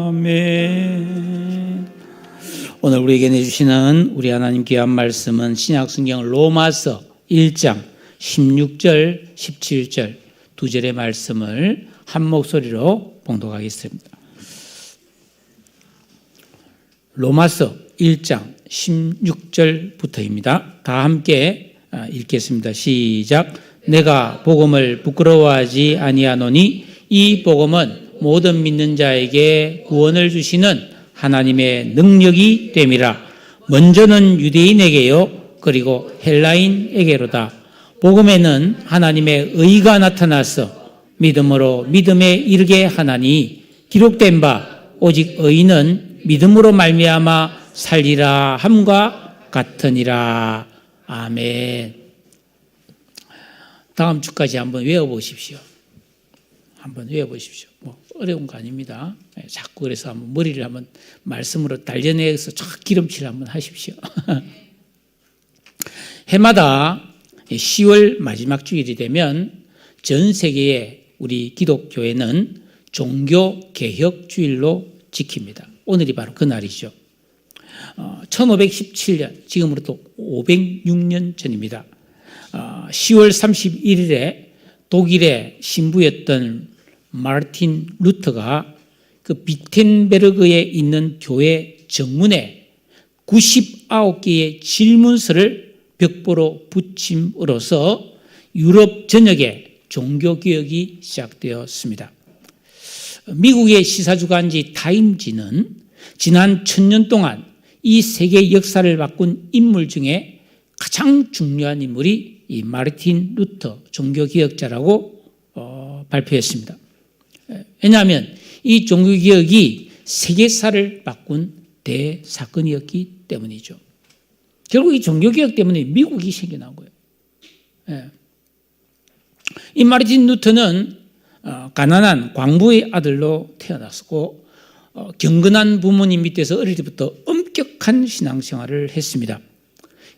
아멘. 오늘 우리에게 내주시는 우리 하나님 귀한 말씀은 신약성경 로마서 1장 16절, 17절 두 절의 말씀을 한 목소리로 봉독하겠습니다. 로마서 1장 16절부터입니다. 다 함께 읽겠습니다. 시작. 내가 복음을 부끄러워하지 아니하노니 이 복음은 모든 믿는 자에게 구원을 주시는 하나님의 능력이 됨이라. 먼저는 유대인에게요 그리고 헬라인에게로다. 복음에는 하나님의 의가 나타나서 믿음으로 믿음에 이르게 하나니 기록된 바 오직 의인은 믿음으로 말미암아 살리라 함과 같으니라. 아멘. 다음 주까지 한번 외워보십시오. 한번 외워보십시오. 뭐 어려운 거 아닙니다. 자꾸 그래서 한번 머리를 한번 말씀으로 단련해서 쫙 기름칠 한번 하십시오. 해마다 10월 마지막 주일이 되면 전 세계의 우리 기독교회는 종교개혁주일로 지킵니다. 오늘이 바로 그 날이죠. 1517년, 지금으로부터 506년 전입니다. 10월 31일에 독일의 신부였던 마르틴 루터가 그 비텐베르그에 있는 교회 정문에 99개의 질문서를 벽보로 붙임으로써 유럽 전역에 종교개혁이 시작되었습니다. 미국의 시사주간지 타임지는 지난 1000년 동안 이 세계 역사를 바꾼 인물 중에 가장 중요한 인물이 이 마르틴 루터 종교개혁자라고 발표했습니다. 왜냐하면 이 종교개혁이 세계사를 바꾼 대사건이었기 때문이죠. 결국 이 종교개혁 때문에 미국이 생겨난 거예요. 이 마르틴 루터는 가난한 광부의 아들로 태어났고 경건한 부모님 밑에서 어릴 때부터 엄격한 신앙생활을 했습니다.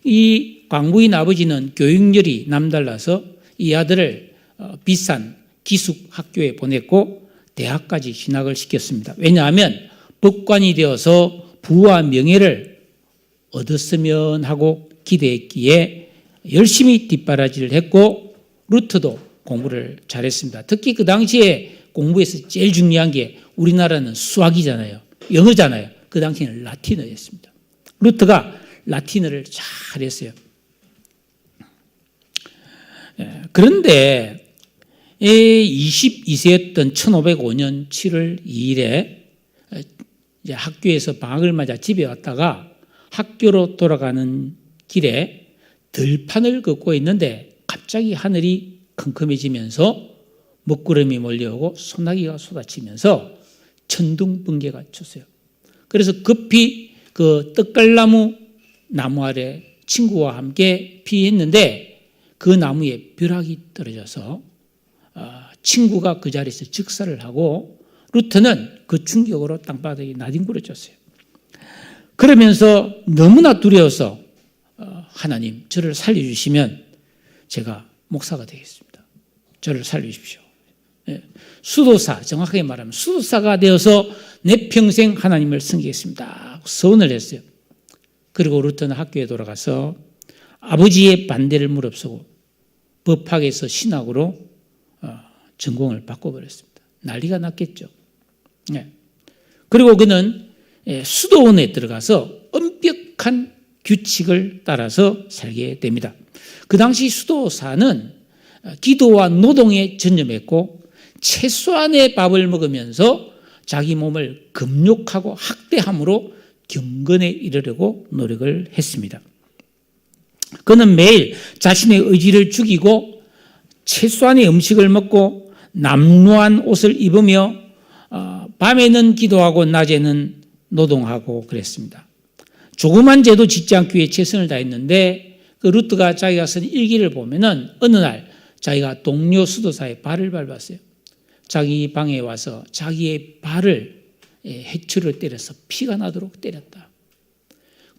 이 광부인 아버지는 교육열이 남달라서 이 아들을 비싼 기숙 학교에 보냈고 대학까지 진학을 시켰습니다. 왜냐하면 법관이 되어서 부와 명예를 얻었으면 하고 기대했기에 열심히 뒷바라지를 했고 루터도 공부를 잘했습니다. 특히 그 당시에 공부에서 제일 중요한 게 우리나라는 수학이잖아요. 영어잖아요. 그 당시에는 라틴어였습니다. 루터가 라틴어를 잘했어요. 그런데 22세였던 1505년 7월 2일에 이제 학교에서 방학을 맞아 집에 왔다가 학교로 돌아가는 길에 들판을 걷고 있는데 갑자기 하늘이 컴컴해지면서 먹구름이 몰려오고 소나기가 쏟아지면서 천둥 번개가 쳤어요. 그래서 급히 그 떡갈나무 나무 아래 친구와 함께 피했는데 그 나무에 벼락이 떨어져서 친구가 그 자리에서 즉사를 하고 루터는 그 충격으로 땅바닥에 나뒹굴어졌어요. 그러면서 너무나 두려워서 하나님 저를 살려주시면 제가 목사가 되겠습니다. 저를 살려주십시오. 수도사, 정확하게 말하면 수도사가 되어서 내 평생 하나님을 섬기겠습니다. 서원을 했어요. 그리고 루터는 학교에 돌아가서 아버지의 반대를 무릅쓰고 법학에서 신학으로 전공을 바꿔버렸습니다. 난리가 났겠죠. 그리고 그는 수도원에 들어가서 엄격한 규칙을 따라서 살게 됩니다. 그 당시 수도사는 기도와 노동에 전념했고 최소한의 밥을 먹으면서 자기 몸을 금욕하고 학대함으로 경건에 이르려고 노력을 했습니다. 그는 매일 자신의 의지를 죽이고 최소한의 음식을 먹고 남루한 옷을 입으며 밤에는 기도하고 낮에는 노동하고 그랬습니다. 조그만 죄도 짓지 않기 위해 최선을 다했는데 그 루터가 자기가 쓴 일기를 보면은 어느 날 자기가 동료 수도사의 발을 밟았어요. 자기 방에 와서 자기의 발을 해초를 때려서 피가 나도록 때렸다.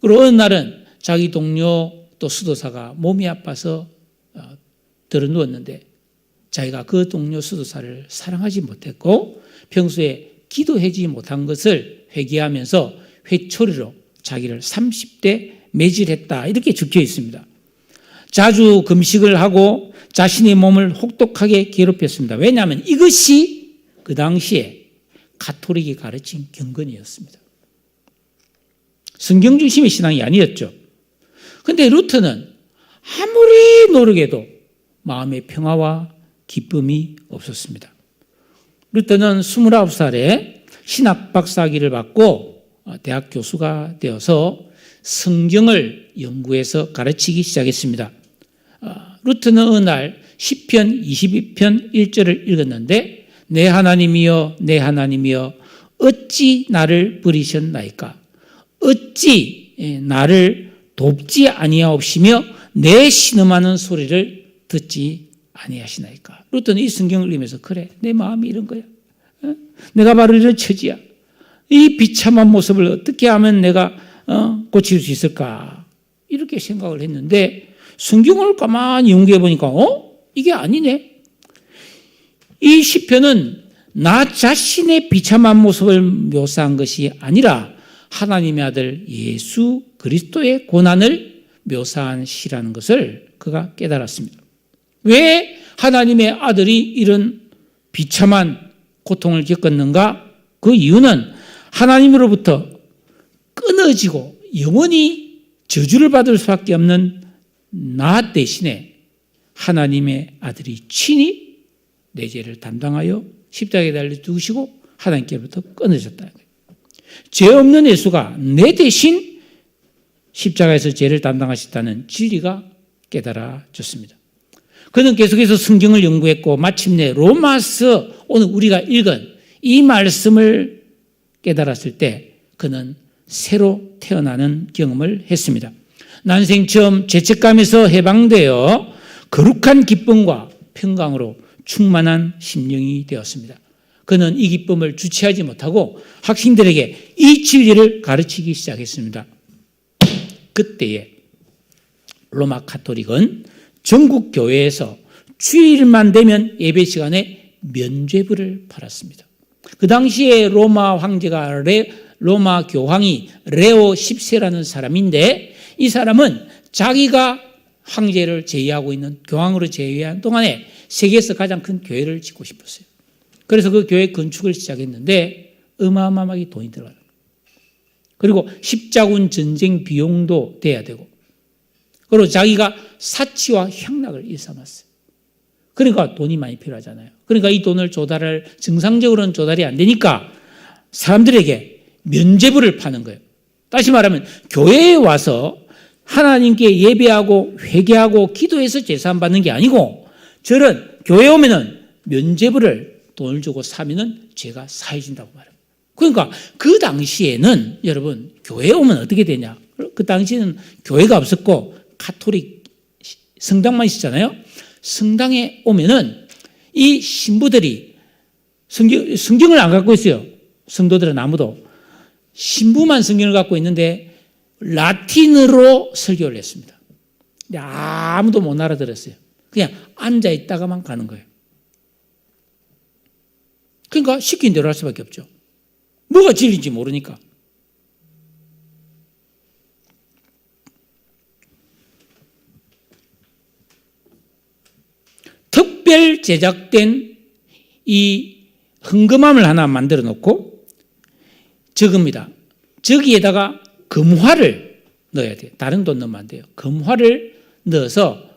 그리고 어느 날은 자기 동료 또 수도사가 몸이 아파서 들어 누웠는데 자기가 그 동료 수도사를 사랑하지 못했고 평소에 기도하지 못한 것을 회개하면서 회초리로 자기를 30대 매질했다 이렇게 적혀 있습니다. 자주 금식을 하고 자신의 몸을 혹독하게 괴롭혔습니다. 왜냐하면 이것이 그 당시에 가톨릭이 가르친 경건이었습니다. 성경 중심의 신앙이 아니었죠. 그런데 루터는 아무리 노력해도 마음의 평화와 기쁨이 없었습니다. 루터는 29살에 신학 박사학위를 받고 대학 교수가 되어서 성경을 연구해서 가르치기 시작했습니다. 루터는 어느 날 시편 22편 1절을 읽었는데 내 하나님이여 내 하나님이여 어찌 나를 버리셨나이까 어찌 나를 돕지 아니하옵시며 내 신음하는 소리를 듣지 아니하시나이까. 루터는 이 성경을 읽으면서 그래 내 마음이 이런 거야. 내가 바로 이런 처지야. 이 비참한 모습을 어떻게 하면 내가 고칠 수 있을까 이렇게 생각을 했는데 성경을 가만히 연구해 보니까 이게 아니네. 이 시편은 나 자신의 비참한 모습을 묘사한 것이 아니라 하나님의 아들 예수 그리스도의 고난을 묘사한 시라는 것을 그가 깨달았습니다. 왜 하나님의 아들이 이런 비참한 고통을 겪었는가? 그 이유는 하나님으로부터 끊어지고 영원히 저주를 받을 수밖에 없는 나 대신에 하나님의 아들이 친히 내 죄를 담당하여 십자가에 달려 죽으시고 하나님께로부터 끊어졌다는 거예요. 죄 없는 예수가 내 대신 십자가에서 죄를 담당하셨다는 진리가 깨달아졌습니다. 그는 계속해서 성경을 연구했고 마침내 로마서 오늘 우리가 읽은 이 말씀을 깨달았을 때 그는 새로 태어나는 경험을 했습니다. 난생 처음 죄책감에서 해방되어 거룩한 기쁨과 평강으로 충만한 심령이 되었습니다. 그는 이 기쁨을 주체하지 못하고 학생들에게 이 진리를 가르치기 시작했습니다. 그때에 로마 가톨릭은 전국 교회에서 주일만 되면 예배 시간에 면죄부를 팔았습니다. 그 당시에 로마 황제가 로마 교황이 레오 10세라는 사람인데 이 사람은 자기가 황제를 제의하고 있는 교황으로 제의한 동안에 세계에서 가장 큰 교회를 짓고 싶었어요. 그래서 그 교회 건축을 시작했는데 어마어마하게 돈이 들어가요. 그리고 십자군 전쟁 비용도 돼야 되고 그리고 자기가 사치와 향락을 일삼았어요. 그러니까 돈이 많이 필요하잖아요. 그러니까 이 돈을 조달할 정상적으로는 조달이 안 되니까 사람들에게 면죄부를 파는 거예요. 다시 말하면 교회에 와서 하나님께 예배하고 회개하고 기도해서 제사함 받는 게 아니고 저런 교회에 오면은 면죄부를 돈을 주고 사면은 죄가 사해진다고 말해요. 그러니까 그 당시에는 여러분 교회에 오면 어떻게 되냐? 그 당시에는 교회가 없었고 가톨릭 성당만 있었잖아요. 성당에 오면은 이 신부들이 성경을 안 갖고 있어요. 성도들은 아무도. 신부만 성경을 갖고 있는데 라틴어로 설교를 했습니다. 근데 아무도 못 알아들었어요. 그냥 앉아있다가만 가는 거예요. 그러니까 시킨 대로 할 수밖에 없죠. 뭐가 진리인지 모르니까. 특별 제작된 이 헌금함을 하나 만들어 놓고 적읍니다. 저기에다가 금화를 넣어야 돼요. 다른 돈 넣으면 안 돼요. 금화를 넣어서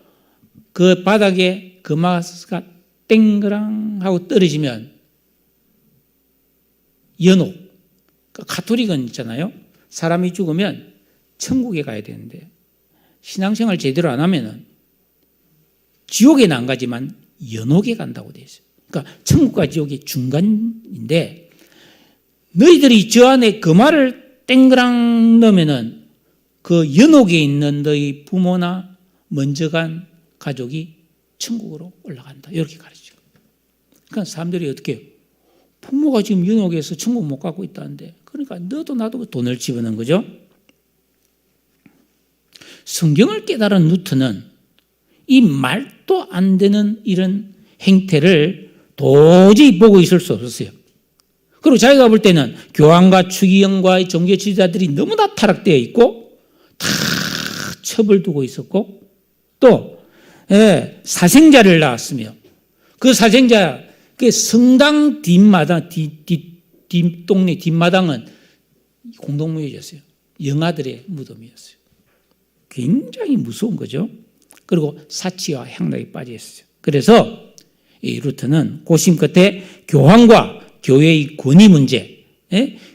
그 바닥에 금화가 땡그랑 하고 떨어지면 연옥. 가톨릭은 있잖아요. 사람이 죽으면 천국에 가야 되는데 신앙생활 제대로 안 하면은 지옥에는 안 가지만 연옥에 간다고 되어 있어요. 그러니까 천국과 지옥의 중간인데 너희들이 저 안에 금화를 땡그랑 넣으면은 그 연옥에 있는 너희 부모나 먼저 간 가족이 천국으로 올라간다. 이렇게 가르치죠. 그러니까 사람들이 어떻게 해요? 부모가 지금 연옥에서 천국 못 가고 있다는데 그러니까 너도 나도 돈을 집어넣은 거죠. 성경을 깨달은 루터는 이 말도 안 되는 이런 행태를 도저히 보고 있을 수 없었어요. 그리고 자기가 볼 때는 교황과 추기경과의 종교 지도자들이 너무나 타락되어 있고 다 첩을 두고 있었고 또 사생자를 낳았으며 그 사생자 그 성당 뒷마당 뒷동네 뒷마당은 공동묘지였어요. 영아들의 무덤이었어요. 굉장히 무서운 거죠. 그리고 사치와 향락에 빠져 있었어요. 그래서 이 루터는 고심 끝에 교황과 교회의 권위 문제,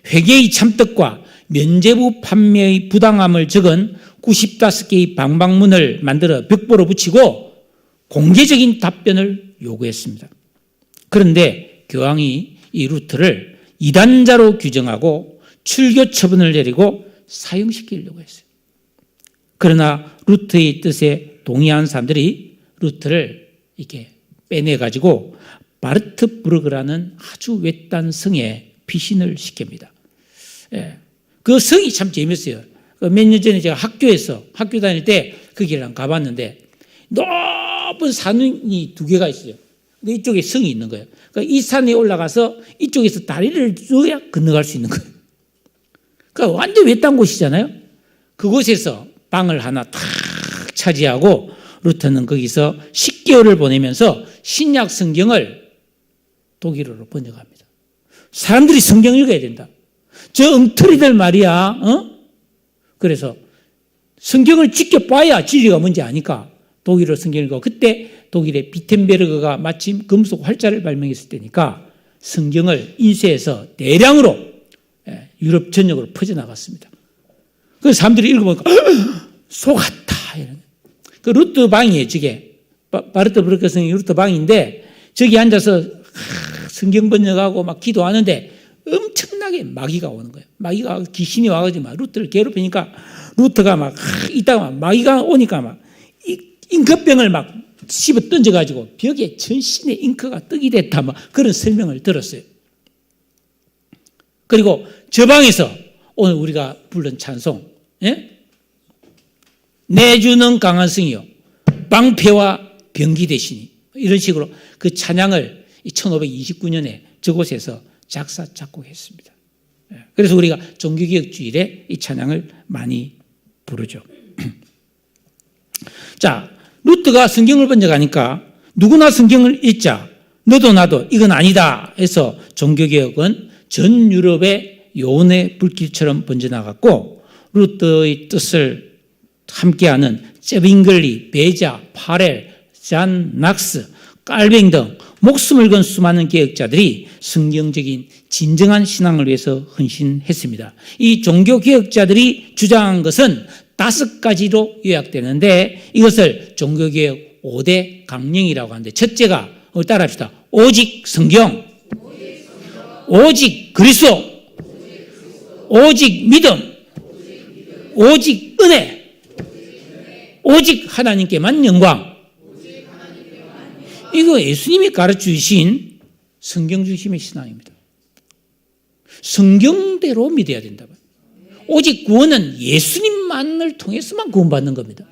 회계의 참떡과 면죄부 판매의 부당함을 적은 95개의 방방문을 만들어 벽보로 붙이고 공개적인 답변을 요구했습니다. 그런데 교황이 이 루터를 이단자로 규정하고 출교 처분을 내리고 사형시키려고 했어요. 그러나 루터의 뜻에 동의한 사람들이 루터를 이렇게 빼내가지고 바르트부르크라는 아주 외딴 성에 피신을 시킵니다. 그 성이 참 재밌어요. 몇 년 전에 제가 학교 다닐 때 거기를 가봤는데 높은 산이 두 개가 있어요. 근데 이쪽에 성이 있는 거예요. 그러니까 이 산에 올라가서 이쪽에서 다리를 줘야 건너갈 수 있는 거예요. 그러니까 완전 외딴 곳이잖아요. 그곳에서 방을 하나 탁 차지하고 루터는 거기서 10개월을 보내면서 신약 성경을 독일어로 번역합니다. 사람들이 성경 읽어야 된다. 저 엉터리들 말이야. 그래서 성경을 직접 봐야 진리가 뭔지 아니까 독일어 성경을 읽고 그때 독일의 비텐베르그가 마침 금속 활자를 발명했을 때니까 성경을 인쇄해서 대량으로 유럽 전역으로 퍼져나갔습니다. 그래서 사람들이 읽어보니까 속았다. 이런. 그 루터 방이에요. 저게 바르트부르크 성경 루터 방인데 저기 앉아서 성경 번역하고 막 기도하는데 엄청나게 마귀가 오는 거예요. 마귀가 귀신이 와가지고 막 루터를 괴롭히니까 루터가 막 이따가 마귀가 오니까 막 잉크병을 막 씹어 던져가지고 벽에 전신에 잉크가 떡이 됐다 막 그런 설명을 들었어요. 그리고 저 방에서 오늘 우리가 부른 찬송, 내주는 강한 성이요 방패와 병기 되시니 이런 식으로 그 찬양을 1529년에 저곳에서 작사 작곡했습니다. 그래서 우리가 종교개혁주일에 이 찬양을 많이 부르죠. 자, 루터가 성경을 번역하니까 누구나 성경을 읽자 너도 나도 이건 아니다 해서 종교개혁은 전 유럽의 요원의 불길처럼 번져나갔고 루터의 뜻을 함께하는 제빙글리, 베자, 파렐, 잔 낙스, 깔뱅 등 목숨을 건 수많은 개혁자들이 성경적인 진정한 신앙을 위해서 헌신했습니다. 이 종교개혁자들이 주장한 것은 5가지로 요약되는데 이것을 종교개혁 5대 강령이라고 하는데 첫째가 따라합시다. 오직 성경, 오직 그리스도, 오직 믿음, 오직 은혜, 오직 하나님께만 영광. 이거 예수님이 가르치신 성경 중심의 신앙입니다. 성경대로 믿어야 된다. 오직 구원은 예수님만을 통해서만 구원받는 겁니다.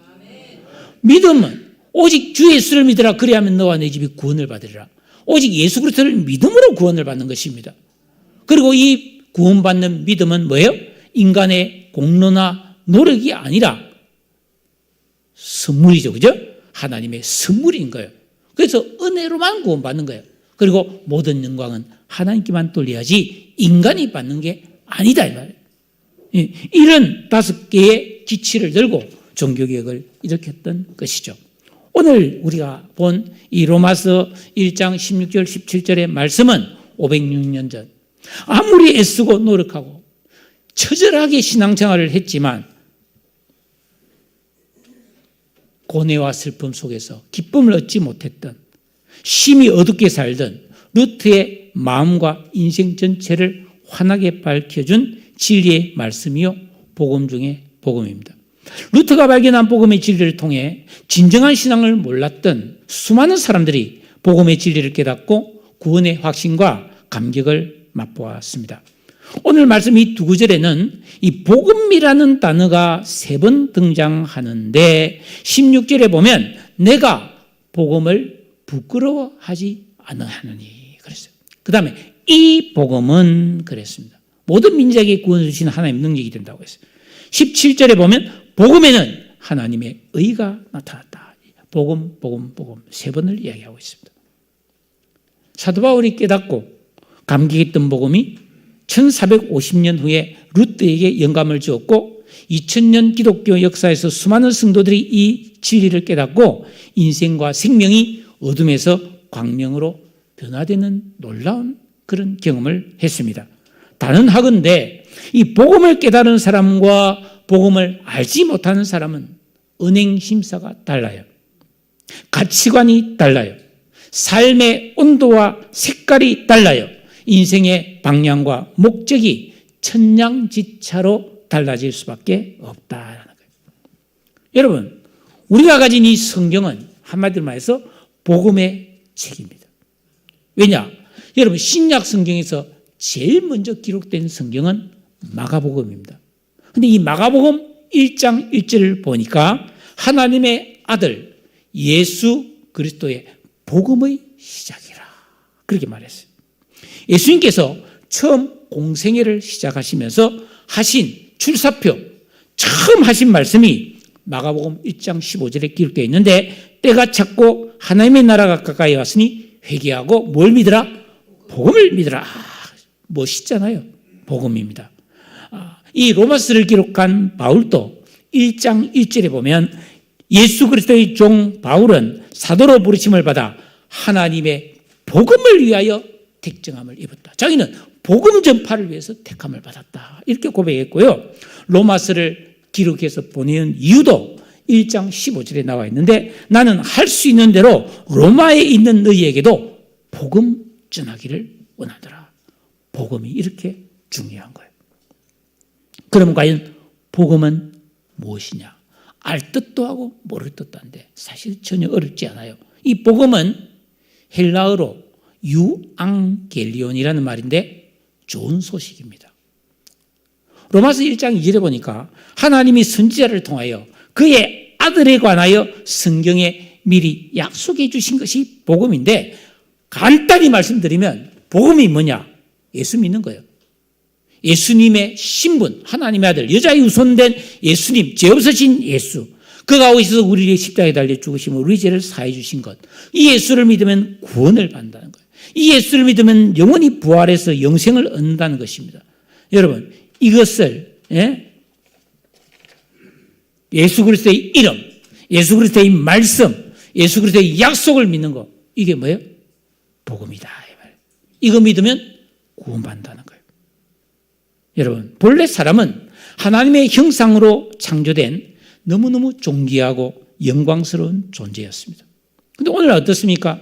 믿음은 오직 주 예수를 믿으라 그리하면 너와 내 집이 구원을 받으리라. 오직 예수 그리스도를 믿음으로 구원을 받는 것입니다. 그리고 이 구원받는 믿음은 뭐예요? 인간의 공로나 노력이 아니라 선물이죠. 그죠? 하나님의 선물인 거예요. 그래서 은혜로만 구원받는 거예요. 그리고 모든 영광은 하나님께만 돌려야지 인간이 받는 게 아니다 이 말이에요. 이런 5개의 기치를 들고 종교개혁을 일으켰던 것이죠. 오늘 우리가 본 이 로마서 1장 16절 17절의 말씀은 506년 전 아무리 애쓰고 노력하고 처절하게 신앙생활을 했지만 고뇌와 슬픔 속에서 기쁨을 얻지 못했던 심히 어둡게 살던 루터의 마음과 인생 전체를 환하게 밝혀준 진리의 말씀이요 복음 중에 복음입니다. 루터가 발견한 복음의 진리를 통해 진정한 신앙을 몰랐던 수많은 사람들이 복음의 진리를 깨닫고 구원의 확신과 감격을 맛보았습니다. 오늘 말씀 이 2구절에는 이 복음이라는 단어가 3번 등장하는데 16절에 보면 내가 복음을 부끄러워하지 않으하느니 그랬어요. 그 다음에 이 복음은 그랬습니다. 모든 민족에게 구원을 주신 하나님의 능력이 된다고 했어요. 17절에 보면 복음에는 하나님의 의가 나타났다. 복음 세 번을 이야기하고 있습니다. 사도 바울이 깨닫고 감격했던 복음이 1450년 후에 루트에게 영감을 주었고 2000년 기독교 역사에서 수많은 성도들이 이 진리를 깨닫고 인생과 생명이 어둠에서 광명으로 변화되는 놀라운 그런 경험을 했습니다. 단언하건대 이 복음을 깨달은 사람과 복음을 알지 못하는 사람은 은행 심사가 달라요. 가치관이 달라요. 삶의 온도와 색깔이 달라요. 인생의 방향과 목적이 천냥지차로 달라질 수밖에 없다라는 거예요. 여러분, 우리가 가진 이 성경은 한마디로 말해서 복음의 책입니다. 왜냐? 여러분, 신약 성경에서 제일 먼저 기록된 성경은 마가복음입니다. 그런데 이 마가복음 1장 1절을 보니까 하나님의 아들 예수 그리스도의 복음의 시작이라 그렇게 말했어요. 예수님께서 처음 공생애를 시작하시면서 하신 출사표 처음 하신 말씀이 마가복음 1장 15절에 기록되어 있는데 때가 찼고 하나님의 나라가 가까이 왔으니 회개하고 뭘 믿으라? 복음을 믿으라. 멋있잖아요. 복음입니다. 이 로마서를 기록한 바울도 1장 1절에 보면 예수 그리스도의 종 바울은 사도로 부르심을 받아 하나님의 복음을 위하여 택정함을 입었다. 자기는 복음 전파를 위해서 택함을 받았다. 이렇게 고백했고요. 로마서를 기록해서 보내는 이유도 1장 15절에 나와 있는데 나는 할 수 있는 대로 로마에 있는 너희에게도 복음 전하기를 원하더라. 복음이 이렇게 중요한 거예요. 그럼 과연 복음은 무엇이냐? 알 뜻도 하고 모를 뜻도 한데 사실 전혀 어렵지 않아요. 이 복음은 헬라어로 유앙겔리온이라는 말인데 좋은 소식입니다. 로마서 1장 2절에 보니까 하나님이 선지자를 통하여 그의 아들에 관하여 성경에 미리 약속해 주신 것이 복음인데 간단히 말씀드리면 복음이 뭐냐? 예수 믿는 거예요. 예수님의 신분, 하나님의 아들, 여자의 후손된 예수님, 죄 없으신 예수, 그가 오셔서 우리의 십자가에 달려 죽으시면 우리 죄를 사해 주신 것, 이 예수를 믿으면 구원을 받는다는 거예요. 이 예수를 믿으면 영원히 부활해서 영생을 얻는다는 것입니다. 여러분, 이것을 예수 그리스도의 이름, 예수 그리스도의 말씀, 예수 그리스도의 약속을 믿는 거, 이게 뭐예요? 복음이다. 이거 믿으면 구원받는다는 거예요. 여러분, 본래 사람은 하나님의 형상으로 창조된 너무너무 존귀하고 영광스러운 존재였습니다. 그런데 오늘 어떻습니까?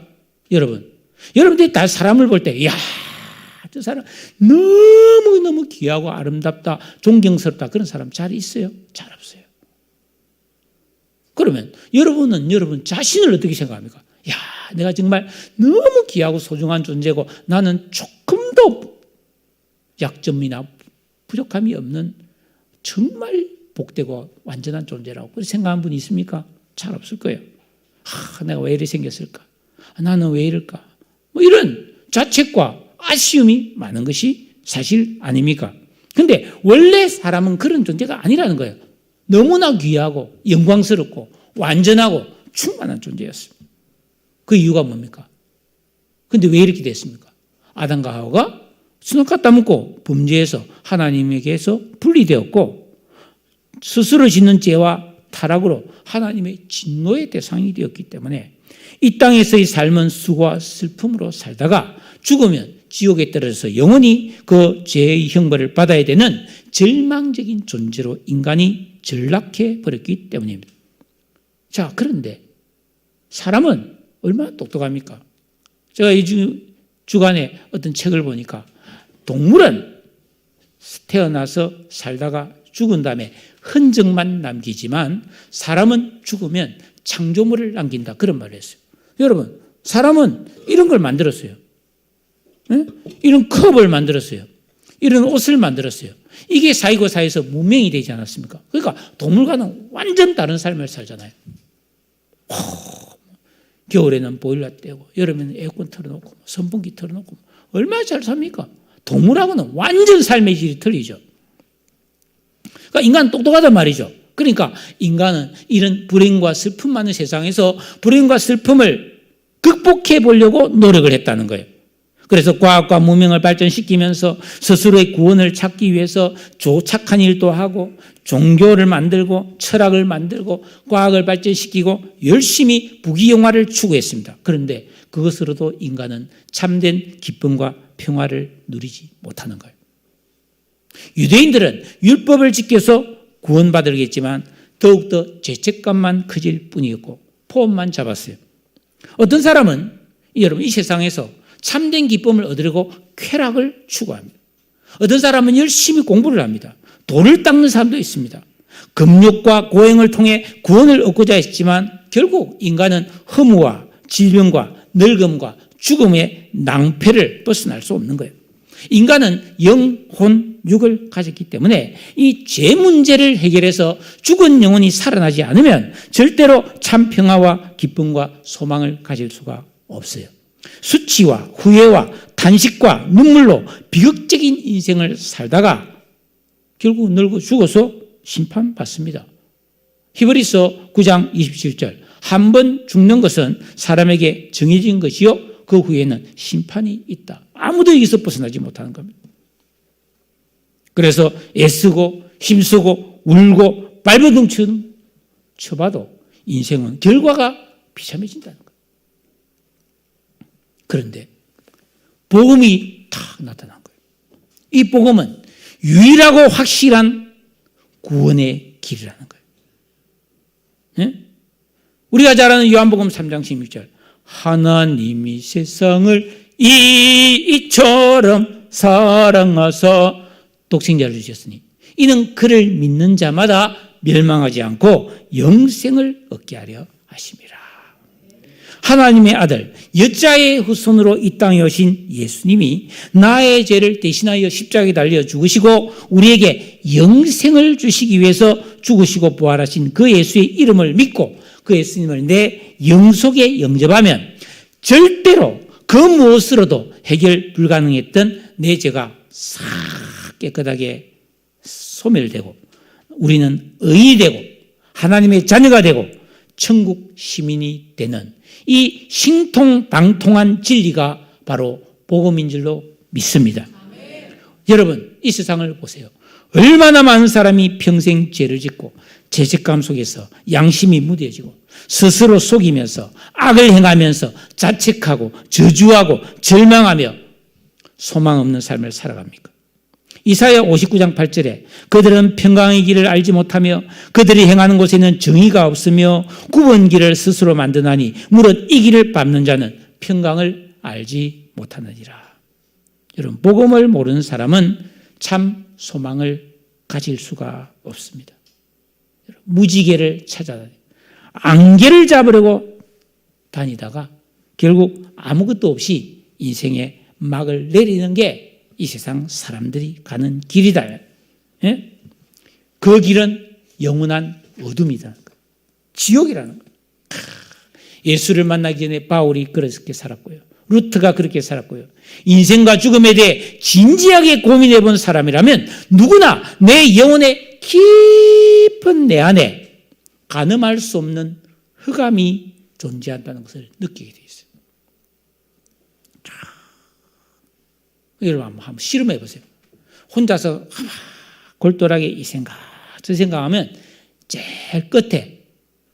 여러분들이 다 사람을 볼 때, 이야, 저 사람 너무너무 귀하고 아름답다, 존경스럽다, 그런 사람 잘 있어요? 잘 없어요. 그러면 여러분은 여러분 자신을 어떻게 생각합니까? 야, 내가 정말 너무 귀하고 소중한 존재고 나는 조금도 약점이나 부족함이 없는 정말 복되고 완전한 존재라고 그렇게 생각하는 분이 있습니까? 잘 없을 거예요. 내가 왜 이렇게 생겼을까? 나는 왜 이럴까? 뭐 이런 자책과 아쉬움이 많은 것이 사실 아닙니까? 근데 원래 사람은 그런 존재가 아니라는 거예요. 너무나 귀하고 영광스럽고 완전하고 충만한 존재였습니다. 그 이유가 뭡니까? 근데 왜 이렇게 됐습니까? 아담과 하와가 선악과 따먹고 범죄해서 하나님에게서 분리되었고 스스로 짓는 죄와 타락으로 하나님의 진노의 대상이 되었기 때문에 이 땅에서의 삶은 수고와 슬픔으로 살다가 죽으면 지옥에 떨어져서 영원히 그 죄의 형벌을 받아야 되는 절망적인 존재로 인간이 전락해 버렸기 때문입니다. 자, 그런데 사람은 얼마나 똑똑합니까? 제가 이 주간에 어떤 책을 보니까 동물은 태어나서 살다가 죽은 다음에 흔적만 남기지만 사람은 죽으면 창조물을 남긴다, 그런 말을 했어요. 여러분, 사람은 이런 걸 만들었어요. 이런 컵을 만들었어요. 이런 옷을 만들었어요. 이게 사이고 사이에서 문명이 되지 않았습니까? 그러니까 동물과는 완전 다른 삶을 살잖아요. 겨울에는 보일러 떼고 여름에는 에어컨 틀어놓고 선풍기 틀어놓고 얼마나 잘 삽니까? 동물하고는 완전 삶의 질이 틀리죠. 그러니까 인간은 똑똑하단 말이죠. 그러니까 인간은 이런 불행과 슬픔 많은 세상에서 불행과 슬픔을 극복해 보려고 노력을 했다는 거예요. 그래서 과학과 문명을 발전시키면서 스스로의 구원을 찾기 위해서 조착한 일도 하고 종교를 만들고 철학을 만들고 과학을 발전시키고 열심히 부귀영화를 추구했습니다. 그런데 그것으로도 인간은 참된 기쁨과 평화를 누리지 못하는 거예요. 유대인들은 율법을 지켜서 구원받으겠지만 더욱더 죄책감만 커질 뿐이었고 포함만 잡았어요. 어떤 사람은 여러분 이 세상에서 참된 기쁨을 얻으려고 쾌락을 추구합니다. 어떤 사람은 열심히 공부를 합니다. 돌을 닦는 사람도 있습니다. 금욕과 고행을 통해 구원을 얻고자 했지만 결국 인간은 허무와 질병과 늙음과 죽음의 낭패를 벗어날 수 없는 거예요. 인간은 영, 혼, 육을 가졌기 때문에 이 죄 문제를 해결해서 죽은 영혼이 살아나지 않으면 절대로 참 평화와 기쁨과 소망을 가질 수가 없어요. 수치와 후회와 탄식과 눈물로 비극적인 인생을 살다가 결국 늙어 죽어서 심판받습니다. 히브리서 9장 27절 한 번 죽는 것은 사람에게 정해진 것이요 그 후에는 심판이 있다. 아무도 여기서 벗어나지 못하는 겁니다. 그래서 애쓰고 힘쓰고 울고 발버둥 쳐봐도 인생은 결과가 비참해진다는 거예요. 그런데 복음이 탁 나타난 거예요. 이 복음은 유일하고 확실한 구원의 길이라는 거예요. 네? 우리가 잘 아는 요한복음 3장 16절 하나님이 세상을 이처럼 사랑하사 독생자를 주셨으니 이는 그를 믿는 자마다 멸망하지 않고 영생을 얻게 하려 하심이라. 하나님의 아들 여자의 후손으로 이 땅에 오신 예수님이 나의 죄를 대신하여 십자가에 달려 죽으시고 우리에게 영생을 주시기 위해서 죽으시고 부활하신 그 예수의 이름을 믿고 그 예수님을 내 영속에 영접하면 절대로 그 무엇으로도 해결 불가능했던 내 죄가 싹 깨끗하게 소멸되고 우리는 의인이 되고 하나님의 자녀가 되고 천국 시민이 되는 이 신통방통한 진리가 바로 복음인 줄로 믿습니다. 여러분 이 세상을 보세요. 얼마나 많은 사람이 평생 죄를 짓고 죄책감 속에서 양심이 무뎌지고 스스로 속이면서 악을 행하면서 자책하고 저주하고 절망하며 소망 없는 삶을 살아갑니까? 이사야 59장 8절에 그들은 평강의 길을 알지 못하며 그들이 행하는 곳에는 정의가 없으며 굽은 길을 스스로 만드나니 무릇 이 길을 밟는 자는 평강을 알지 못하느니라. 여러분 복음을 모르는 사람은 참 소망을 가질 수가 없습니다. 무지개를 찾아다니 안개를 잡으려고 다니다가 결국 아무것도 없이 인생에 막을 내리는 게 이 세상 사람들이 가는 길이다. 예? 그 길은 영원한 어둠이라는 거예요. 지옥이라는 거예요. 예수를 만나기 전에 바울이 그렇게 살았고요. 루트가 그렇게 살았고요. 인생과 죽음에 대해 진지하게 고민해 본 사람이라면 누구나 내 영혼의 깊은 내 안에 가늠할 수 없는 흑암이 존재한다는 것을 느끼게 되어 있어요. 여러분 한번 실험해 보세요. 혼자서 골똘하게 이 생각 저 생각하면 제일 끝에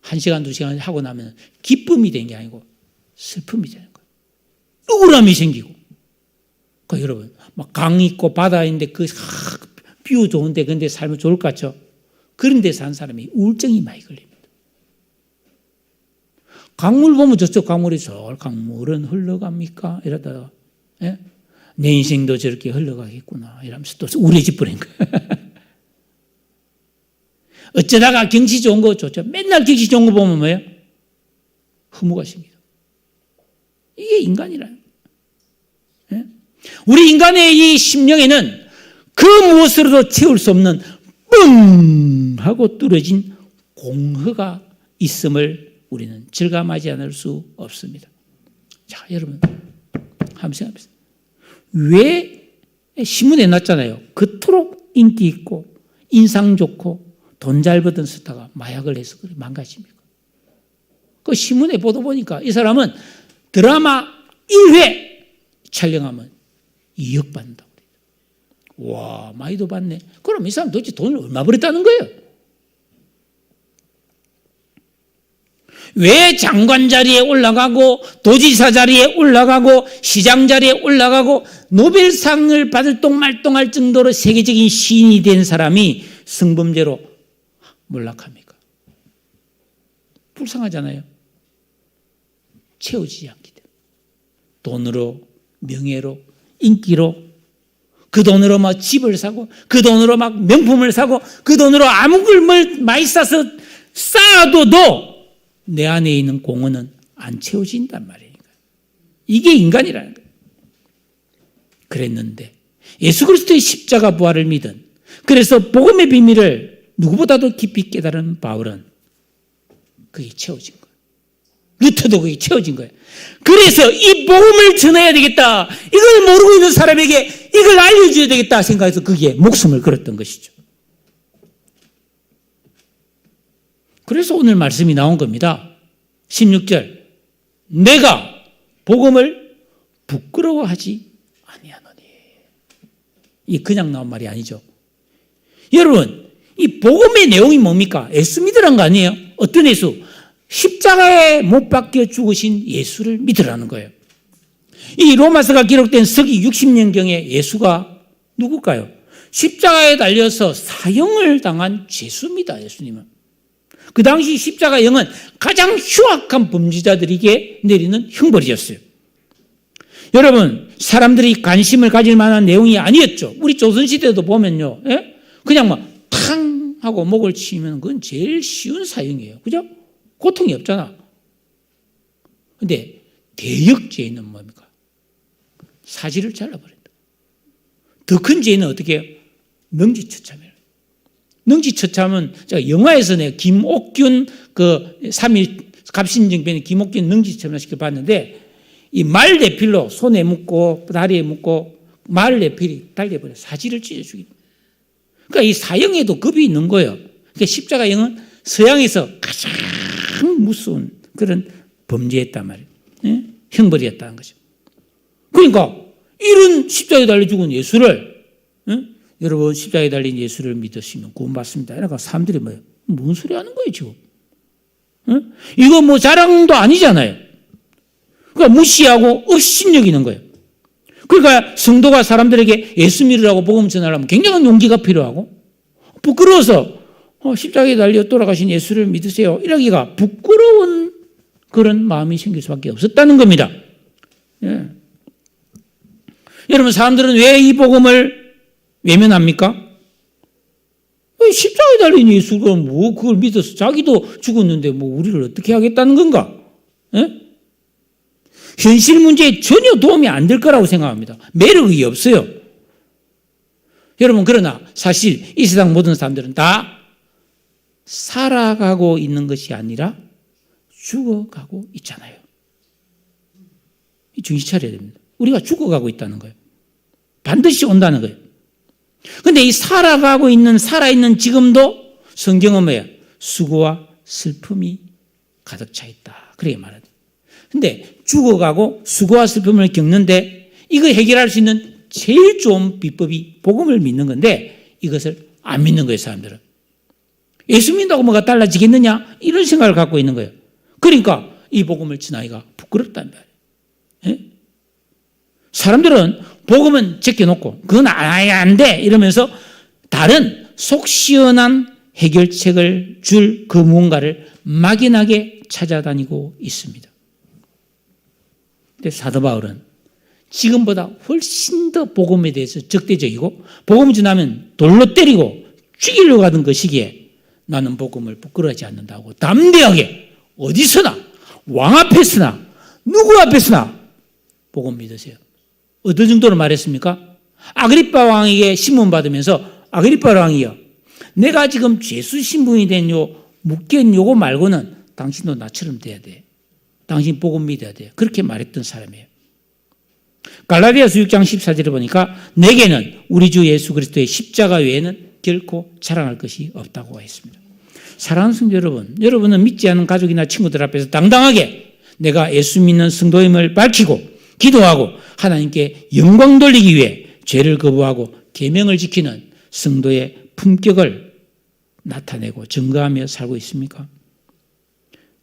1시간 2시간 하고 나면 기쁨이 되는 게 아니고 슬픔이 되는 거예요. 우울함이 생기고. 그러니까 여러분 막 강 있고 바다 있는데 그 뷰 좋은데 근데 살면 좋을 것 같죠? 그런 데 사는 사람이 우울증이 많이 걸립니다. 강물 보면 저쪽 강물이 강물은 흘러갑니까? 이러다가 예? 내 인생도 저렇게 흘러가겠구나 이러면서 또 우울해져 버린 거예요. 어쩌다가 경치 좋은 거 좋죠. 맨날 경치 좋은 거 보면 뭐예요? 허무가 생겨요. 이게 인간이라는 거예요. 우리 인간의 이 심령에는 그 무엇으로도 채울 수 없는 뻥 하고 뚫어진 공허가 있음을 우리는 절감하지 않을 수 없습니다. 자, 여러분 한번 생각해보세요. 왜 신문에 났잖아요. 그토록 인기 있고 인상 좋고 돈 잘 버던 스타가 마약을 해서 그래 망가집니까? 그 신문에 보도 보니까 이 사람은 드라마 1회 촬영하면 2억 받는다고 그래요. 와, 많이도 받네. 그럼 이 사람 도대체 돈을 얼마 벌었다는 거예요? 왜 장관 자리에 올라가고 도지사 자리에 올라가고 시장 자리에 올라가고 노벨상을 받을 똥말똥할 정도로 세계적인 시인이 된 사람이 성범죄로 몰락합니까? 불쌍하잖아요. 채워지지 않기 때문에. 돈으로, 명예로, 인기로, 그 돈으로 막 집을 사고, 그 돈으로 막 명품을 사고, 그 돈으로 아무 걸 많이 쌓아둬도 내 안에 있는 공허는 안 채워진단 말이에요. 이게 인간이라는 거예요. 그랬는데 예수 그리스도의 십자가 부활을 믿은, 그래서 복음의 비밀을 누구보다도 깊이 깨달은 바울은 그게 채워진 거예요. 루터도 그게 채워진 거예요. 그래서 이 복음을 전해야 되겠다, 이걸 모르고 있는 사람에게 이걸 알려줘야 되겠다 생각해서 거기에 목숨을 걸었던 것이죠. 그래서 오늘 말씀이 나온 겁니다. 16절, 내가 복음을 부끄러워하지 아니하노니. 이 그냥 나온 말이 아니죠. 여러분, 이 복음의 내용이 뭡니까? 예수 믿으라는 거 아니에요? 어떤 예수? 십자가에 못 박혀 죽으신 예수를 믿으라는 거예요. 이 로마서가 기록된 서기 60년경에 예수가 누굴까요? 십자가에 달려서 사형을 당한 죄수입니다. 예수님은. 그 당시 십자가형은 가장 흉악한 범죄자들에게 내리는 형벌이었어요. 여러분, 사람들이 관심을 가질 만한 내용이 아니었죠. 우리 조선시대도 보면요, 예? 그냥 막 탕 하고 목을 치면 그건 제일 쉬운 사형이에요. 그죠? 고통이 없잖아. 근데 대역죄는 뭡니까? 사지를 잘라버린다. 더 큰 죄는 어떻게 해요? 능지처참이에요. 능지처참은 제가 영화에서 내가 김옥균 그 3.1 갑신정변에 김옥균 능지처참을 시켜봤는데, 이 말 내필로 손에 묶고 다리에 묶고 말 내필이 달려버려 사지를 찢어 죽이는. 그러니까 이 사형에도 급이 있는 거예요. 그러니까 십자가형은 서양에서 가장 무서운 그런 범죄였단 말이에요. 예? 형벌이었다는 거죠. 그러니까 이런 십자가에 달려 죽은 예수를, 예? 여러분 십자가에 달린 예수를 믿으시면 구원받습니다. 이러니까 사람들이 뭐예요? 뭔 소리 하는 거예요 지금? 예? 이거 뭐 자랑도 아니잖아요. 그러니까 무시하고 업신여기는 거예요. 그러니까 성도가 사람들에게 예수 믿으라고 복음 전하려면 굉장한 용기가 필요하고, 부끄러워서 십자가에 달려 돌아가신 예수를 믿으세요 이러기가 부끄러운 그런 마음이 생길 수밖에 없었다는 겁니다. 예. 여러분, 사람들은 왜 이 복음을 외면합니까? 십자가에 달린 예수가 뭐 그걸 믿어서 자기도 죽었는데 뭐 우리를 어떻게 하겠다는 건가? 예? 현실 문제에 전혀 도움이 안 될 거라고 생각합니다. 매력이 없어요. 여러분, 그러나 사실 이 세상 모든 사람들은 다 살아가고 있는 것이 아니라 죽어가고 있잖아요. 정신 차려야 됩니다. 우리가 죽어가고 있다는 거예요. 반드시 온다는 거예요. 그런데 이 살아있는 지금도 성경은 뭐예요? 수고와 슬픔이 가득 차 있다, 그렇게 말하죠. 근데 죽어가고 수고와 슬픔을 겪는데 이거 해결할 수 있는 제일 좋은 비법이 복음을 믿는 건데, 이것을 안 믿는 거예요, 사람들은. 예수 믿는다고 뭐가 달라지겠느냐? 이런 생각을 갖고 있는 거예요. 그러니까 이 복음을 전하기가 부끄럽단 말이에요. 예? 사람들은 복음은 제껴놓고 그건 아예 안 돼 이러면서 다른 속 시원한 해결책을 줄 그 무언가를 막연하게 찾아다니고 있습니다. 근데 사도 바울은 지금보다 훨씬 더 복음에 대해서 적대적이고, 복음 전하면 돌로 때리고 죽이려고 하던 그 시기에 나는 복음을 부끄러워하지 않는다고 담대하게 어디서나, 왕 앞에서나 누구 앞에서나 복음 믿으세요. 어떤 정도로 말했습니까? 아그리빠 왕에게 신문 받으면서, 아그리빠 왕이요, 내가 지금 죄수 신분이 된 요 묶인 요거 말고는 당신도 나처럼 돼야 돼. 당신 복음 믿어야 돼. 그렇게 말했던 사람이에요. 갈라디아서 6장 14절에 보니까 내게는 우리 주 예수 그리스도의 십자가 외에는 결코 자랑할 것이 없다고 했습니다. 사랑하는 성도 여러분, 여러분은 믿지 않는 가족이나 친구들 앞에서 당당하게 내가 예수 믿는 성도임을 밝히고 기도하고 하나님께 영광 돌리기 위해 죄를 거부하고 계명을 지키는 성도의 품격을 나타내고 증거하며 살고 있습니까?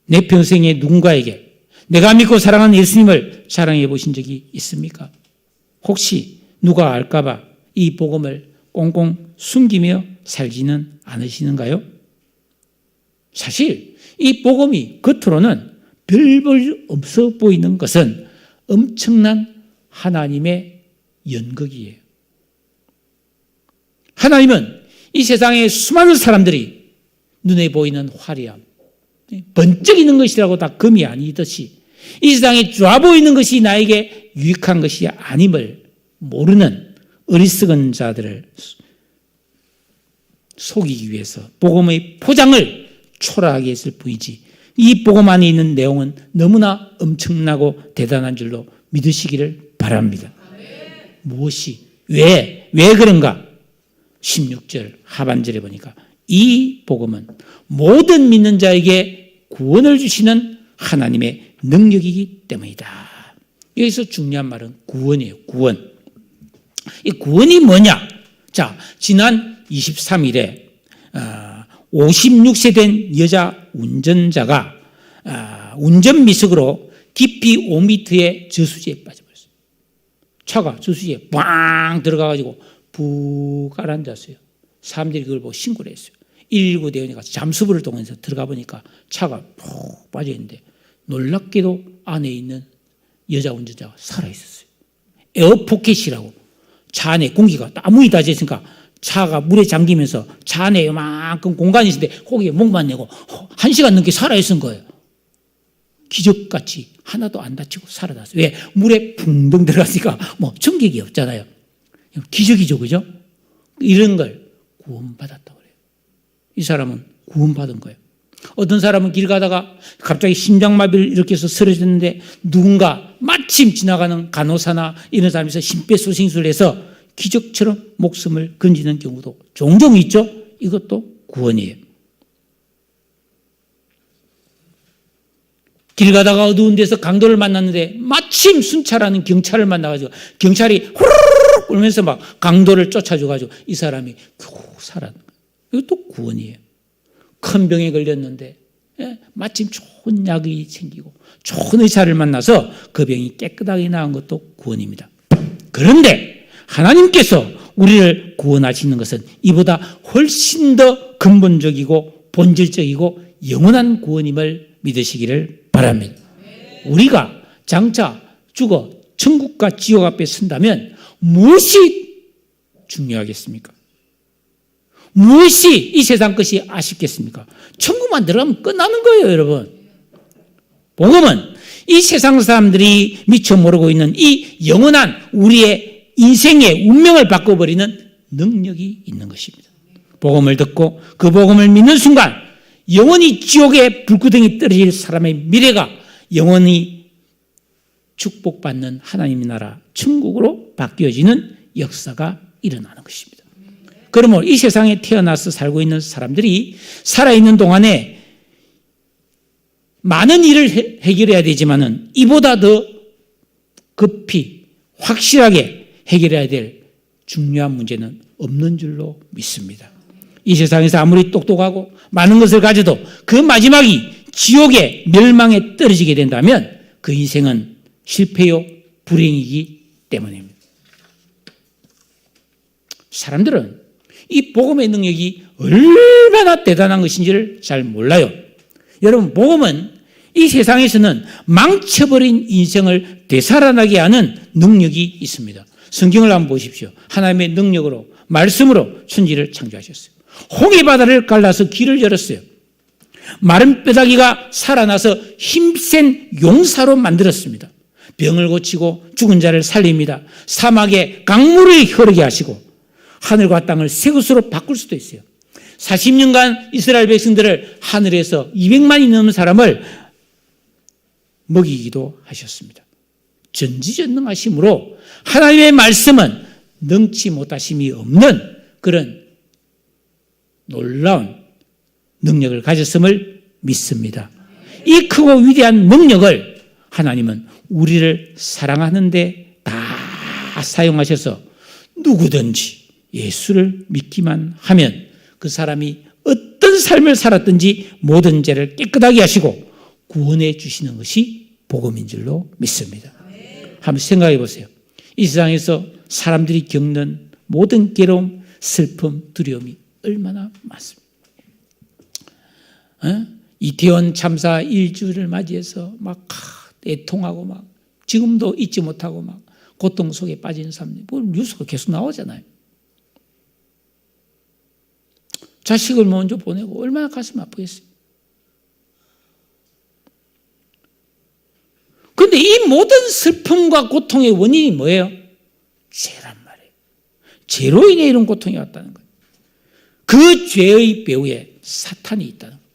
내 평생에 누군가에게 내가 믿고 사랑하는 예수님을 자랑해 보신 적이 있습니까? 혹시 누가 알까 봐 이 복음을 꽁꽁 숨기며 살지는 않으시는가요? 사실 이 복음이 겉으로는 별 없어 보이는 것은 엄청난 하나님의 연극이에요. 하나님은 이 세상에 수많은 사람들이 눈에 보이는 화려함, 번쩍이는 것이라고 다 금이 아니듯이 이 세상에 좋아 보이는 것이 나에게 유익한 것이 아님을 모르는 어리석은 자들을 속이기 위해서 복음의 포장을 초라하게 했을 뿐이지 이 복음 안에 있는 내용은 너무나 엄청나고 대단한 줄로 믿으시기를 바랍니다. 무엇이? 왜 그런가? 16절 하반절에 보니까 이 복음은 모든 믿는 자에게 구원을 주시는 하나님의 능력이기 때문이다. 여기서 중요한 말은 구원이에요. 구원. 이 구원이 뭐냐? 자, 지난 23일에 56세 된 여자 운전자가 운전 미숙으로 깊이 5m의 저수지에 빠져버렸어요. 차가 저수지에 빵 들어가가지고 푹 가라앉았어요. 사람들이 그걸 보고 신고를 했어요. 119 대원이 가서 잠수부를 통해서 들어가 보니까 차가 푹 빠져있는데 놀랍게도 안에 있는 여자 운전자가 살아있었어요. 에어포켓이라고 차 안에 공기가 아무리 다 젖으니까 차가 물에 잠기면서 차 안에 요만큼 공간이 있는데 거기에 목만 내고 1시간 넘게 살아있은 거예요. 기적같이 하나도 안 다치고 살아났어요. 왜? 물에 붕덩 들어갔으니까 뭐 충격이 없잖아요. 기적이죠, 그죠? 이런 걸 구원받았다고 그래요. 이 사람은 구원받은 거예요. 어떤 사람은 길 가다가 갑자기 심장마비를 일으켜서 쓰러졌는데 누군가 마침 지나가는 간호사나 이런 사람에서 심폐소생술을 해서 기적처럼 목숨을 건지는 경우도 종종 있죠. 이것도 구원이에요. 길 가다가 어두운 데서 강도를 만났는데 마침 순찰하는 경찰을 만나가지고 경찰이 후루룩 울면서 막 강도를 쫓아줘가지고 이 사람이 겨우 살았는 거예요. 이것도 구원이에요. 큰 병에 걸렸는데 마침 좋은 약이 생기고 좋은 의사를 만나서 그 병이 깨끗하게 나은 것도 구원입니다. 그런데 하나님께서 우리를 구원하시는 것은 이보다 훨씬 더 근본적이고 본질적이고 영원한 구원임을 믿으시기를 바랍니다. 우리가 장차 죽어 천국과 지옥 앞에 선다면 무엇이 중요하겠습니까? 무엇이 이 세상 것이 아쉽겠습니까? 천국만 들어가면 끝나는 거예요, 여러분. 복음은 이 세상 사람들이 미처 모르고 있는 이 영원한 우리의 인생의 운명을 바꿔버리는 능력이 있는 것입니다. 복음을 듣고 그 복음을 믿는 순간 영원히 지옥의 불구덩이 떨어질 사람의 미래가 영원히 축복받는 하나님의 나라 천국으로 바뀌어지는 역사가 일어나는 것입니다. 그러므로 이 세상에 태어나서 살고 있는 사람들이 살아있는 동안에 많은 일을 해결해야 되지만은 이보다 더 급히 확실하게 해결해야 될 중요한 문제는 없는 줄로 믿습니다. 이 세상에서 아무리 똑똑하고 많은 것을 가져도 그 마지막이 지옥의 멸망에 떨어지게 된다면 그 인생은 실패요 불행이기 때문입니다. 사람들은 이 복음의 능력이 얼마나 대단한 것인지를 잘 몰라요. 여러분, 복음은 이 세상에서는 망쳐버린 인생을 되살아나게 하는 능력이 있습니다. 성경을 한번 보십시오. 하나님의 능력으로 말씀으로 천지를 창조하셨어요. 홍해 바다를 갈라서 길을 열었어요. 마른 뼈다귀가 살아나서 힘센 용사로 만들었습니다. 병을 고치고 죽은 자를 살립니다. 사막에 강물을 흐르게 하시고 하늘과 땅을 새 것으로 바꿀 수도 있어요. 40년간 이스라엘 백성들을 하늘에서 200만이 넘는 사람을 먹이기도 하셨습니다. 전지전능하심으로 하나님의 말씀은 능치 못하심이 없는 그런 놀라운 능력을 가졌음을 믿습니다. 이 크고 위대한 능력을 하나님은 우리를 사랑하는데 다 사용하셔서 누구든지 예수를 믿기만 하면 그 사람이 어떤 삶을 살았든지 모든 죄를 깨끗하게 하시고 구원해 주시는 것이 복음인 줄로 믿습니다. 한번 생각해 보세요. 이 세상에서 사람들이 겪는 모든 괴로움, 슬픔, 두려움이 얼마나 많습니다. 이태원 참사 1주를 맞이해서 막 애통하고 막 지금도 잊지 못하고 막 고통 속에 빠지는 사람들이 뉴스가 계속 나오잖아요. 자식을 먼저 보내고 얼마나 가슴 아프겠어요. 그런데 이 모든 슬픔과 고통의 원인이 뭐예요? 죄란 말이에요. 죄로 인해 이런 고통이 왔다는 거예요. 그 죄의 배후에 사탄이 있다는 거예요.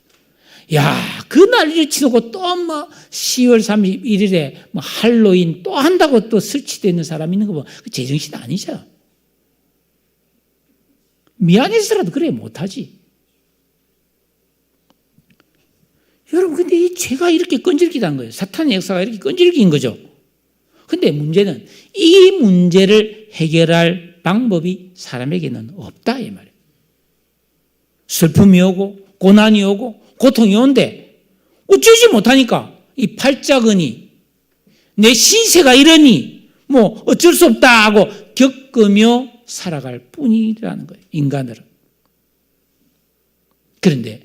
야, 그 난리를 치놓고 또 뭐 10월 31일에 뭐 할로윈 또 한다고 또 설치되어 있는 사람이 있는 거 보면 그 제정신 아니죠. 미안해서라도 그래 못하지. 여러분, 근데 이 죄가 이렇게 끈질기다는 거예요. 사탄의 역사가 이렇게 끈질긴 거죠. 근데 문제는 이 문제를 해결할 방법이 사람에게는 없다 이 말이에요. 슬픔이 오고 고난이 오고 고통이 오는데 어쩌지 못하니까 이 팔자근이 내 신세가 이러니 뭐 어쩔 수 없다 하고 겪으며 살아갈 뿐이라는 거예요. 인간들은. 그런데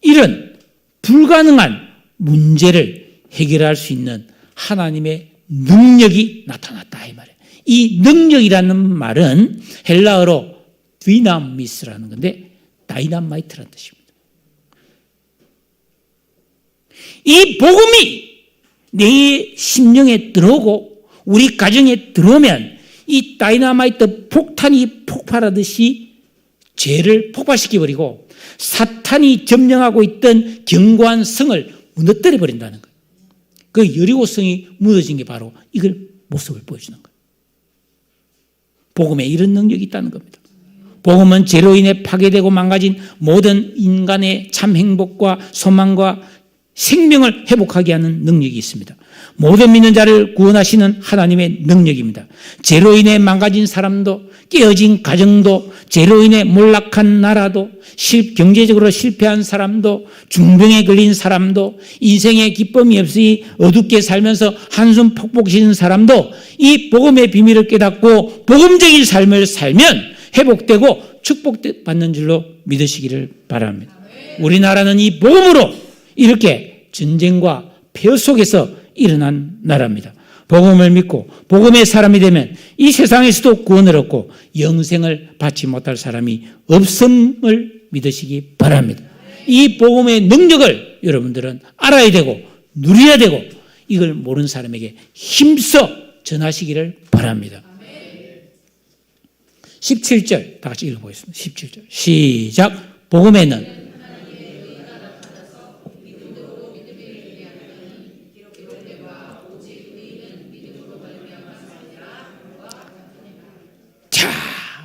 이런 불가능한 문제를 해결할 수 있는 하나님의 능력이 나타났다 이 말이에요. 이 능력이라는 말은 헬라어로 디나미스라는 건데 다이나마이트라는 뜻입니다. 이 복음이 내 심령에 들어오고 우리 가정에 들어오면 이 다이나마이트 폭탄이 폭발하듯이 죄를 폭발시켜버리고 사탄이 점령하고 있던 견고한 성을 무너뜨려 버린다는 거예요. 그 여리고성이 무너진 게 바로 이걸 모습을 보여주는 거예요. 복음에 이런 능력이 있다는 겁니다. 복음은 죄로 인해 파괴되고 망가진 모든 인간의 참 행복과 소망과 생명을 회복하게 하는 능력이 있습니다. 모든 믿는 자를 구원하시는 하나님의 능력입니다. 죄로 인해 망가진 사람도 깨어진 가정도 죄로 인해 몰락한 나라도 경제적으로 실패한 사람도 중병에 걸린 사람도 인생에 기쁨이 없이 어둡게 살면서 한숨 폭폭 쉬는 사람도 이 복음의 비밀을 깨닫고 복음적인 삶을 살면 회복되고 축복받는 줄로 믿으시기를 바랍니다. 우리나라는 이 복음으로 이렇게 전쟁과 폐허 속에서 일어난 나라입니다. 복음을 믿고 복음의 사람이 되면 이 세상에서도 구원을 얻고 영생을 받지 못할 사람이 없음을 믿으시기 바랍니다. 이 복음의 능력을 여러분들은 알아야 되고 누려야 되고 이걸 모르는 사람에게 힘써 전하시기를 바랍니다. 17절 다 같이 읽어보겠습니다. 17절 시작. 복음에는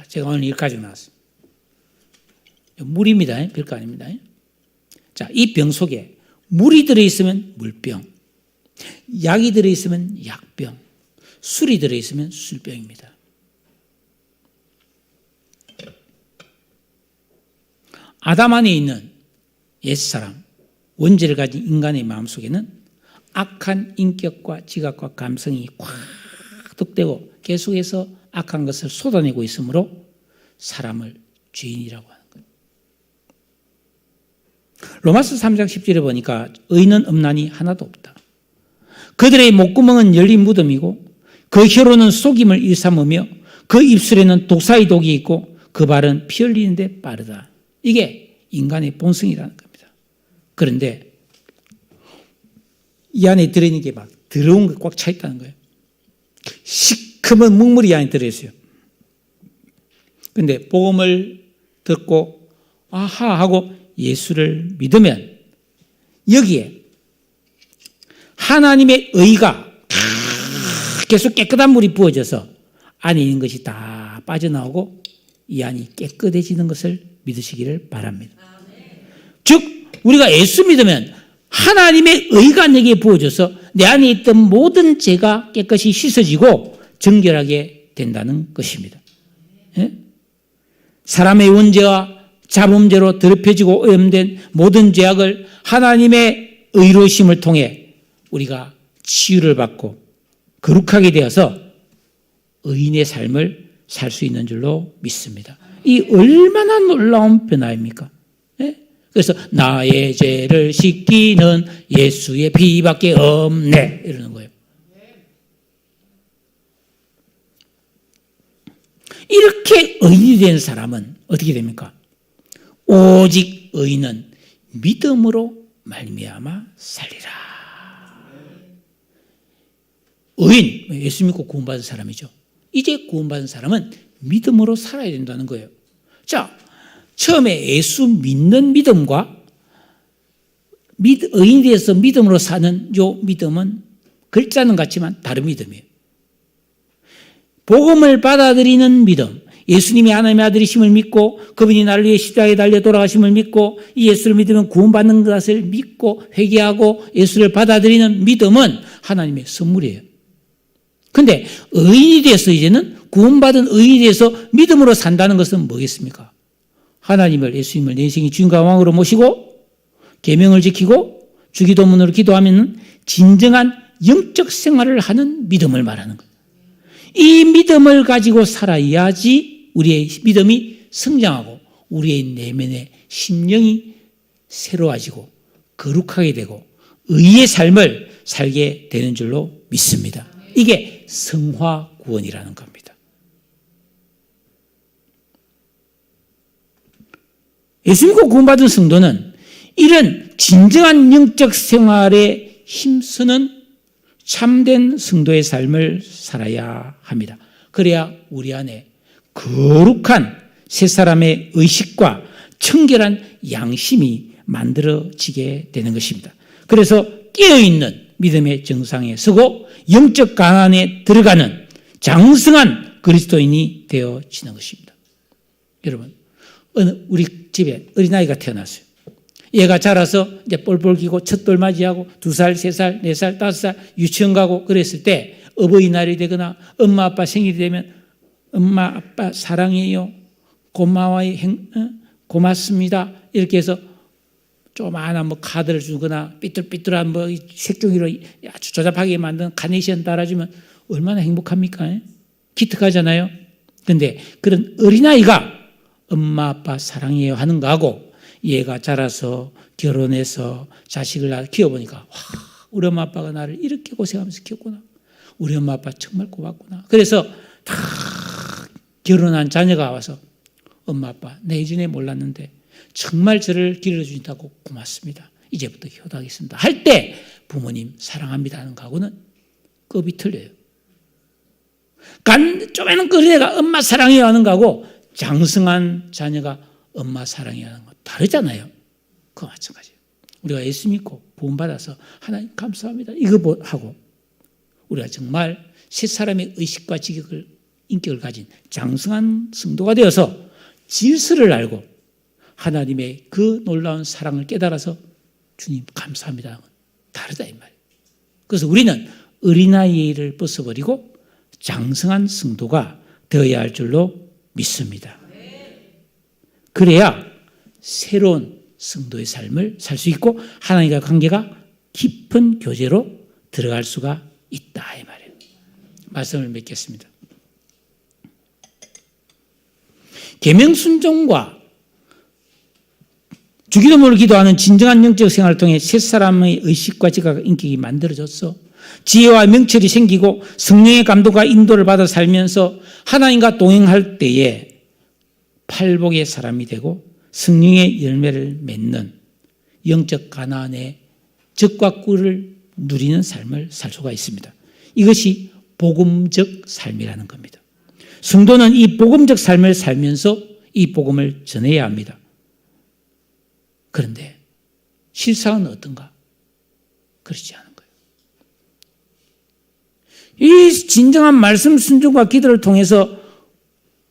제가 오늘 여기까지 나왔습니다. 물입니다. 별거 아닙니다. 자, 이 병 속에 물이 들어있으면 물병, 약이 들어있으면 약병, 술이 들어있으면 술병입니다. 아담 안에 있는 옛사람, 원죄를 가진 인간의 마음속에는 악한 인격과 지각과 감성이 꽉 득되고 계속해서 악한 것을 쏟아내고 있으므로 사람을 죄인이라고 하는 거예요. 로마서 3장 10절에 보니까 의인은 없나니 하나도 없다. 그들의 목구멍은 열린 무덤이고 그 혀로는 속임을 일삼으며 그 입술에는 독사의 독이 있고 그 발은 피 흘리는데 빠르다. 이게 인간의 본성이라는 겁니다. 그런데 이 안에 들어있는 게 막 더러운 게 꽉 차 있다는 거예요. 시커먼 먹물이 안에 들어있어요. 그런데 복음을 듣고 아하 하고 예수를 믿으면 여기에 하나님의 의가 계속 깨끗한 물이 부어져서 안에 있는 것이 다 빠져나오고 이 안이 깨끗해지는 것을 믿으시기를 바랍니다. 즉 우리가 예수 믿으면 하나님의 의가 내게 부어져서 내 안에 있던 모든 죄가 깨끗이 씻어지고 정결하게 된다는 것입니다. 예? 사람의 원죄와 자범죄로 더럽혀지고 오염된 모든 죄악을 하나님의 의로우심을 통해 우리가 치유를 받고 거룩하게 되어서 의인의 삶을 살 수 있는 줄로 믿습니다. 이 얼마나 놀라운 변화입니까? 예? 그래서 나의 죄를 씻기는 예수의 피밖에 없네 이러는 거예요. 이렇게 의인이 된 사람은 어떻게 됩니까? 오직 의인은 믿음으로 말미암아 살리라. 의인, 예수 믿고 구원받은 사람이죠. 이제 구원받은 사람은 믿음으로 살아야 된다는 거예요. 자, 처음에 예수 믿는 믿음과 의인에 대해서 믿음으로 사는 요 믿음은 글자는 같지만 다른 믿음이에요. 복음을 받아들이는 믿음, 예수님이 하나님의 아들이심을 믿고 그분이 나를 위해 십자가에 달려 돌아가심을 믿고 이 예수를 믿으면 구원받는 것을 믿고 회개하고 예수를 받아들이는 믿음은 하나님의 선물이에요. 근데 의인이 돼서 이제는 구원받은 의인이 돼서 믿음으로 산다는 것은 뭐겠습니까? 하나님을, 예수님을 내 인생의 주인과 왕으로 모시고 계명을 지키고 주기도문으로 기도하면 진정한 영적 생활을 하는 믿음을 말하는 거예요. 이 믿음을 가지고 살아야지 우리의 믿음이 성장하고 우리의 내면의 심령이 새로워지고 거룩하게 되고 의의 삶을 살게 되는 줄로 믿습니다. 이게 성화 구원이라는 겁니다. 예수 믿고 구원받은 성도는 이런 진정한 영적 생활에 힘쓰는 참된 성도의 삶을 살아야 합니다. 그래야 우리 안에 거룩한 새 사람의 의식과 청결한 양심이 만들어지게 되는 것입니다. 그래서 깨어있는 믿음의 정상에 서고 영적 가난에 들어가는 장성한 그리스도인이 되어지는 것입니다. 여러분, 우리 집에 어린아이가 태어났어요. 얘가 자라서 이제 뻘뻘 기고 첫 돌맞이하고 2살, 3살, 4살, 5살 유치원 가고 그랬을 때 어버이날이 되거나 엄마 아빠 생일이 되면 엄마 아빠 사랑해요. 고마워요. 고맙습니다. 이렇게 해서 조그마한 카드를 주거나 삐뚤삐뚤한 색종이로 아주 조잡하게 만든 카네이션 달아주면 얼마나 행복합니까? 기특하잖아요. 그런데 그런 어린아이가 엄마 아빠 사랑해요 하는 거하고 얘가 자라서 결혼해서 자식을 낳아 키워보니까 와, 우리 엄마 아빠가 나를 이렇게 고생하면서 키웠구나. 우리 엄마 아빠 정말 고맙구나. 그래서 다 결혼한 자녀가 와서 엄마 아빠 내 이전에 몰랐는데 정말 저를 길러주신다고 고맙습니다. 이제부터 효도하겠습니다. 할 때 부모님 사랑합니다 하는 거하고는 급이 틀려요. 쪼매는 어린애가 엄마 사랑해요 하는 거하고 장성한 자녀가 엄마 사랑해요 하는 거 다르잖아요. 그거 마찬가지예요. 우리가 예수 믿고 구원받아서 하나님 감사합니다 이거 하고 우리가 정말 새 사람의 의식과 인격을 가진 장성한 성도가 되어서 질서를 알고 하나님의 그 놀라운 사랑을 깨달아서 주님 감사합니다. 다르다 이 말이에요. 그래서 우리는 어린아이를 벗어버리고 장성한 성도가 되어야 할 줄로 믿습니다. 그래야 새로운 성도의 삶을 살 수 있고 하나님과 관계가 깊은 교제로 들어갈 수가 있다 이 말이에요. 말씀을 맺겠습니다. 계명 순종과 주기도문을 기도하는 진정한 영적 생활을 통해 새 사람의 의식과 지각, 인격이 만들어졌어. 지혜와 명철이 생기고 성령의 감동과 인도를 받아 살면서 하나님과 동행할 때에 팔복의 사람이 되고 성령의 열매를 맺는 영적 가나안의 적과 꿀을 누리는 삶을 살 수가 있습니다. 이것이 복음적 삶이라는 겁니다. 성도는 이 복음적 삶을 살면서 이 복음을 전해야 합니다. 그런데 실상은 어떤가? 그렇지 않은 거예요. 이 진정한 말씀 순종과 기도를 통해서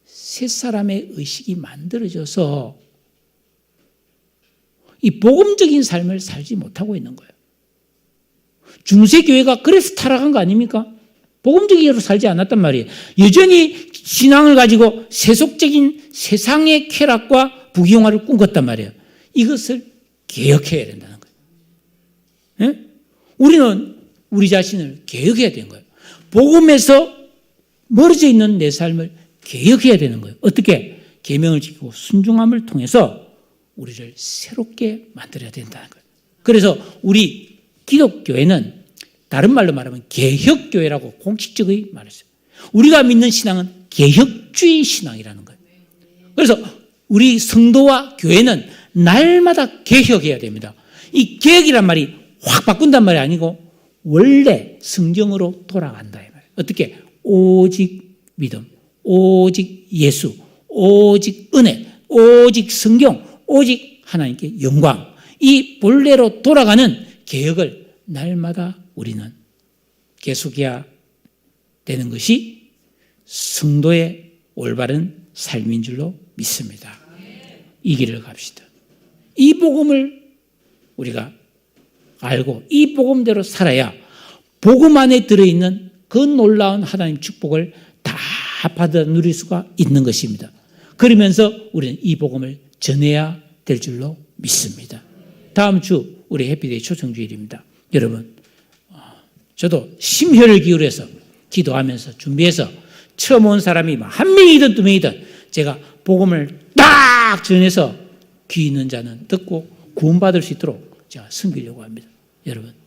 새 사람의 의식이 만들어져서 이 복음적인 삶을 살지 못하고 있는 거예요. 중세교회가 그래서 타락한 거 아닙니까? 복음적으로 살지 않았단 말이에요. 여전히 신앙을 가지고 세속적인 세상의 쾌락과 부귀영화를 꿈꿨단 말이에요. 이것을 개혁해야 된다는 거예요. 예? 우리는 우리 자신을 개혁해야 되는 거예요. 복음에서 멀어져 있는 내 삶을 개혁해야 되는 거예요. 어떻게? 계명을 지키고 순종함을 통해서 우리를 새롭게 만들어야 된다는 거예요. 그래서 우리 기독교회는 다른 말로 말하면 개혁교회라고 공식적으로 말했어요. 우리가 믿는 신앙은 개혁주의 신앙이라는 거예요. 그래서 우리 성도와 교회는 날마다 개혁해야 됩니다. 이 개혁이란 말이 확 바꾼단 말이 아니고 원래 성경으로 돌아간다 이 말이에요. 어떻게? 오직 믿음, 오직 예수, 오직 은혜, 오직 성경, 오직 하나님께 영광. 이 본래로 돌아가는 개혁을 날마다 우리는 계속해야 되는 것이 성도의 올바른 삶인 줄로 믿습니다. 이 길을 갑시다. 이 복음을 우리가 알고 이 복음대로 살아야 복음 안에 들어있는 그 놀라운 하나님 축복을 다 받아 누릴 수가 있는 것입니다. 그러면서 우리는 이 복음을 전해야 될 줄로 믿습니다. 다음 주 우리 해피데이 초청주일입니다. 여러분, 저도 심혈을 기울여서 기도하면서 준비해서 처음 온 사람이 한 명이든 두 명이든 제가 복음을 딱 전해서 귀 있는 자는 듣고 구원받을 수 있도록 제가 섬기려고 합니다. 여러분,